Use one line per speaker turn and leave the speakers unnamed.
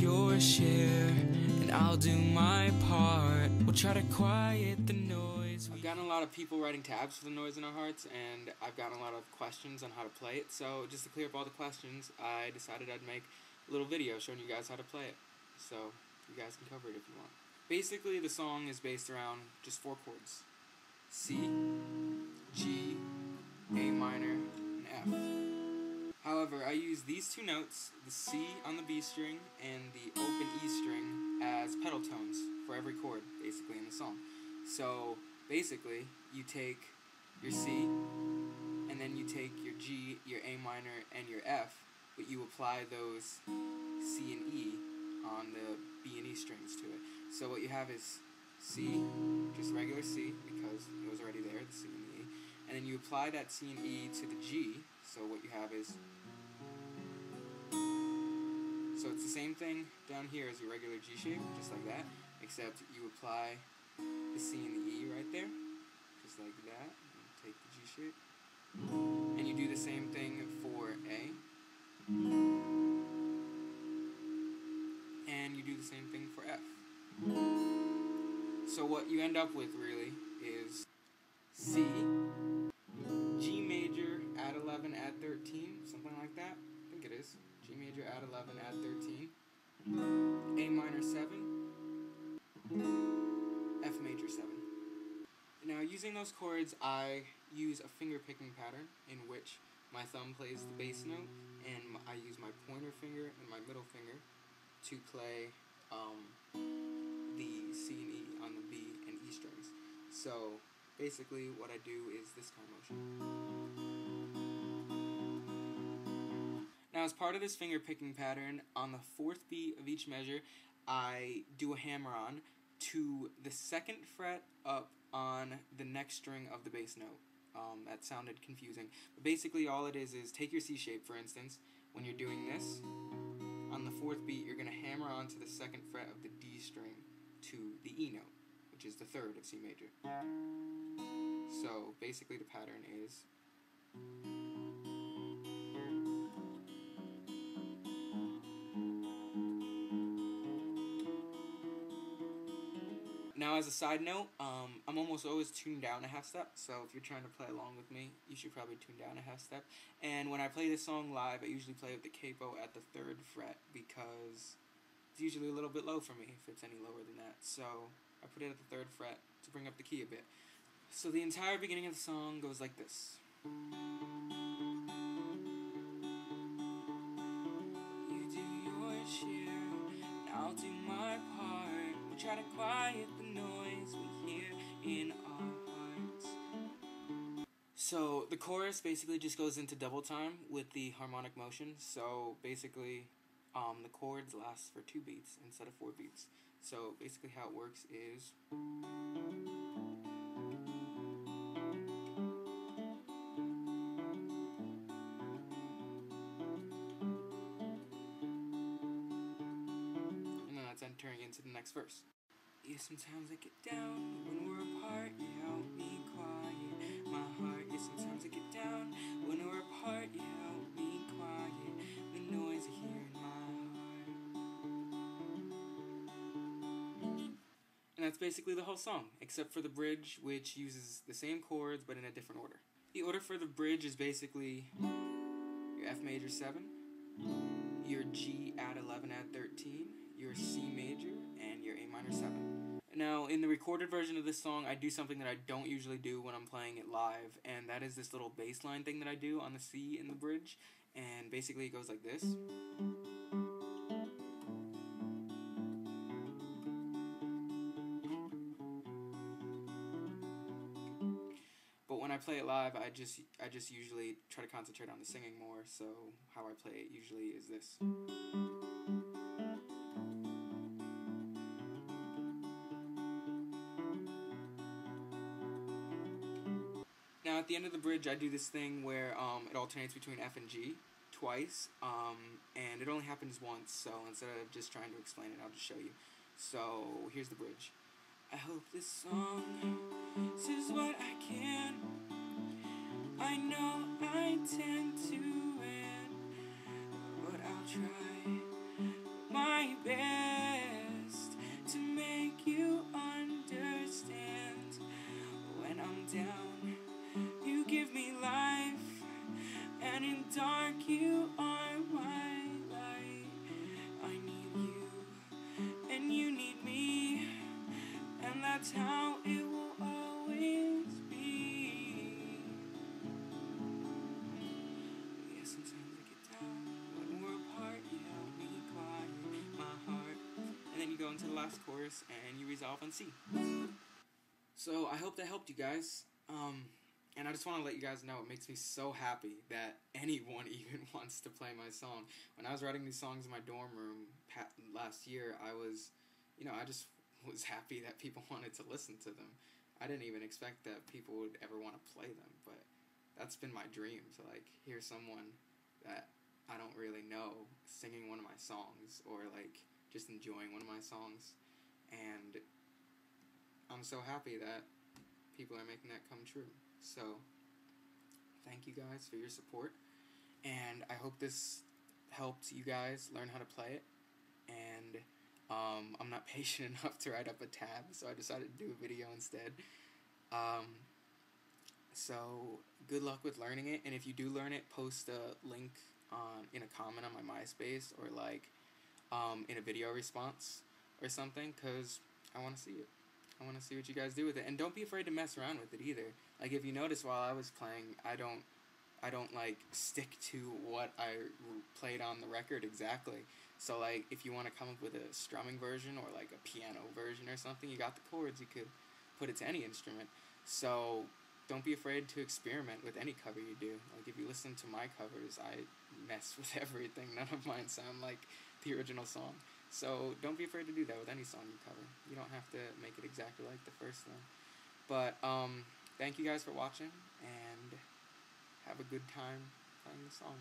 your share, and I'll do my part. We'll try to quiet the noise. I've gotten a lot of people writing tabs for the noise in our hearts, and I've gotten a lot of questions on how to play it. So just to clear up all the questions, I decided I'd make a little video showing you guys how to play it. So you guys can cover it if you want. Basically, the song is based around just 4 chords: C, G, A minor, and F. However, I use these 2 notes, the C on the B string and the open E string, as pedal tones for every chord, basically, in the song. So, basically, you take your C, and then you take your G, your A minor, and your F, but you apply those C and E on the B and E strings to it. So what you have is C, just regular C, because it was already there, the C and the E, and then you apply that C and E to the G, so what you have is, so it's the same thing down here as your regular G shape, just like that, except you apply the C and the E right there, just like that, and take the G shape, and you do the same thing for A, and you do the same thing for F. So what you end up with really is C, G major, add 11, add 13, something like that. I think it is. G major, add 11, add 13. A minor 7, F major 7. Now using those chords, I use a finger picking pattern in which my thumb plays the bass note, and I use my pointer finger and my middle finger to play the C and E on the B and E strings. So basically what I do is this kind of motion. Now as part of this finger picking pattern, on the 4th beat of each measure, I do a hammer-on to the 2nd fret up on the next string of the bass note. That sounded confusing, but basically all it is take your C shape, for instance. When you're doing this, on the 4th beat, you're going to hammer on to the 2nd fret of the D string to the E note, which is the 3rd of C major. So basically the pattern is Now as a side note, I'm almost always tuned down a half step, so if you're trying to play along with me, you should probably tune down a half step. And when I play this song live, I usually play with the capo at the 3rd fret because it's usually a little bit low for me if it's any lower than that. So I put it at the 3rd fret to bring up the key a bit. So the entire beginning of the song goes like this. You do your share, and I'll do my part. We try to quiet the noise we hear in our hearts. So the chorus basically just goes into double time with the harmonic motion. So basically the chords last for 2 beats instead of 4 beats. So basically how it works is entering into the next verse. Yeah, sometimes I get down when we're apart. You help me quiet my heart. Yeah, sometimes I get down when we're apart. You help me quiet the noise I hear in my heart. And that's basically the whole song, except for the bridge, which uses the same chords but in a different order. The order for the bridge is basically your F major 7, your G add 11 add 13, your C major, and your A minor 7. Now, in the recorded version of this song, I do something that I don't usually do when I'm playing it live, and that is this little bass line thing that I do on the C in the bridge, and basically it goes like this. But when I play it live, I just usually try to concentrate on the singing more, so how I play it usually is this. Now at the end of the bridge I do this thing where it alternates between F and G twice, and it only happens once, so instead of just trying to explain it, I'll just show you. So here's the bridge. I hope this song says what I can. I know I tend to win, but I'll try my best. that's how it will always be. Yeah, sometimes I get down when we're apart. You help me quiet my heart. And then you go into the last chorus and you resolve on C. So I hope that helped you guys. And I just want to let you guys know it makes me so happy that anyone even wants to play my song. When I was writing these songs in my dorm room last year, I just was happy that people wanted to listen to them. I didn't even expect that people would ever want to play them, but that's been my dream, to like hear someone that I don't really know singing one of my songs, or like just enjoying one of my songs. And I'm so happy that people are making that come true. So thank you guys for your support, and I hope this helped you guys learn how to play it. And I'm not patient enough to write up a tab, so I decided to do a video instead. So good luck with learning it, and if you do learn it, post a link in a comment on my MySpace, or like in a video response or something, because I want to see it. I want to see what you guys do with it, and don't be afraid to mess around with it either. Like, if you notice, while I was playing, I don't like stick to what I played on the record exactly. So like, if you want to come up with a strumming version or like a piano version or something, you got the chords, you could put it to any instrument. So don't be afraid to experiment with any cover you do. Like, if you listen to my covers, I mess with everything. None of mine sound like the original song. So don't be afraid to do that with any song you cover. You don't have to make it exactly like the first one. But thank you guys for watching, and have a good time playing the song.